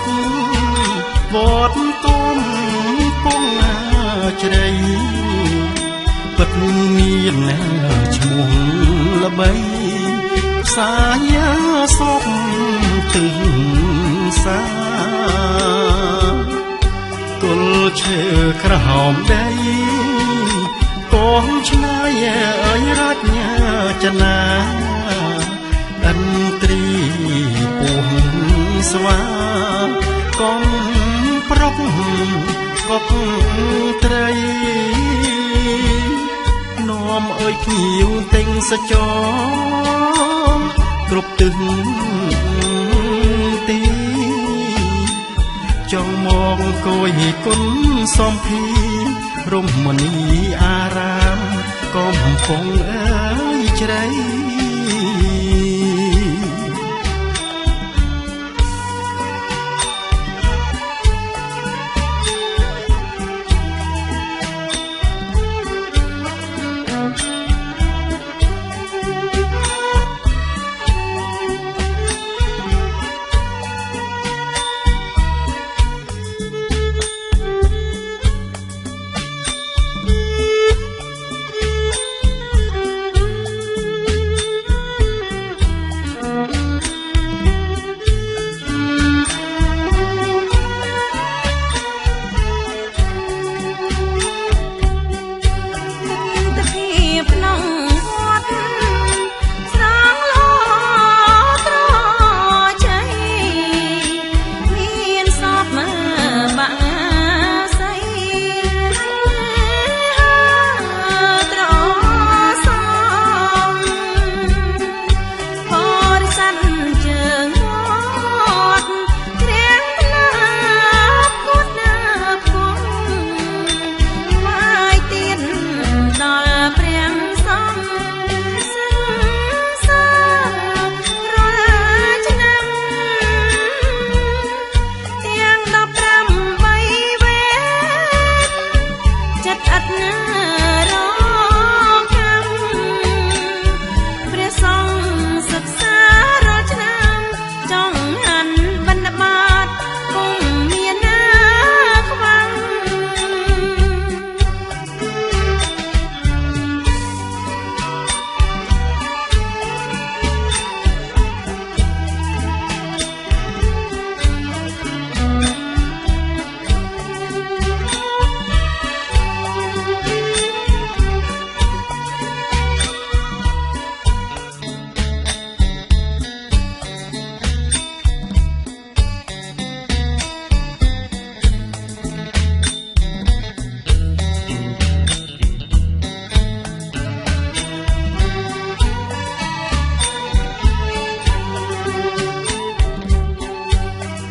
តវត្តទុំពងជ្រៃពិតមានឈ្មោះល្បីផ្សាយសុខទិញសាគល់ឈើក្រហមដីកងឆ្នៃអើយរញ្ញាចនាអិនត្រីពោះស្វាកំប្រុកកុកត្រីនាំអើយភ្ញៀវទិញសចរគ្រប់ទិសទីចង់មកគយគុណសំភីរមណីអារាមកំពុងអើយជ្រៃ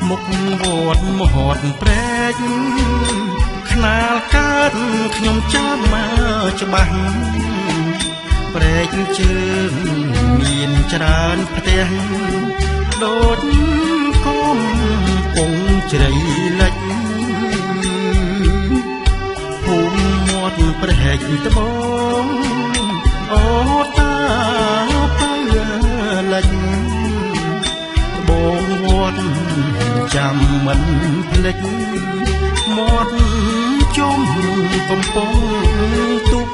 មុខវត្តមហត់ព្រែកខ្នាលកើតខ្ញុំចាំមកច្បាស់ព្រែកជើងមានច្រើនផ្ទះដូចកុំពងជ្រៃលិចភូមិមាត់ព្រែកត្បូងអូតាទៅលិចត្បូងវត្តចាំមិនភ្លេចមាត់ជុំកំពង់ទុក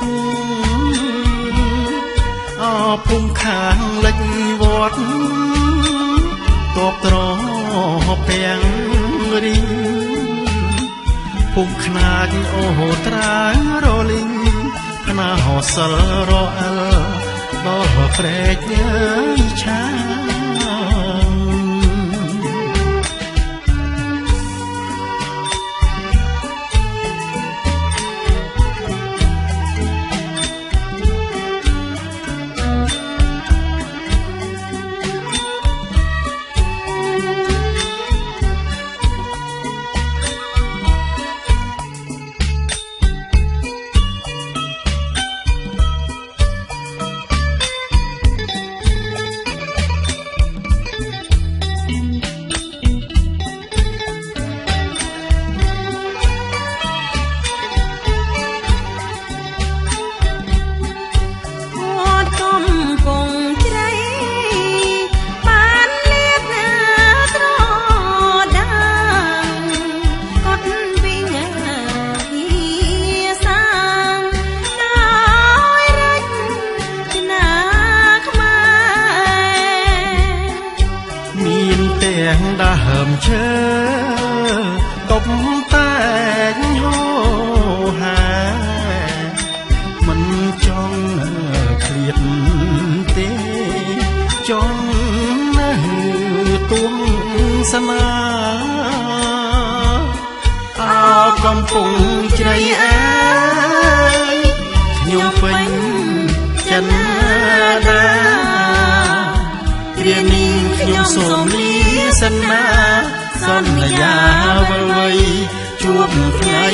អភូមិខាងលិចវត្តតបត្រពាំងរីភូមិខ្នាចអូត្រាយរលីងខ្នាហោសិលរអិលដល់ព្រែកឆា តបតែងហោហាមិនចង់ឃ្លាតទេចង់នៅទួងស្នាអើកំពុងជ្រៃអើយខ្ញុំពេញចិនដាគ្រានេះខ្ញុំសូមលាសនាសន្យាវិលវ័យជួបថ្ងៃ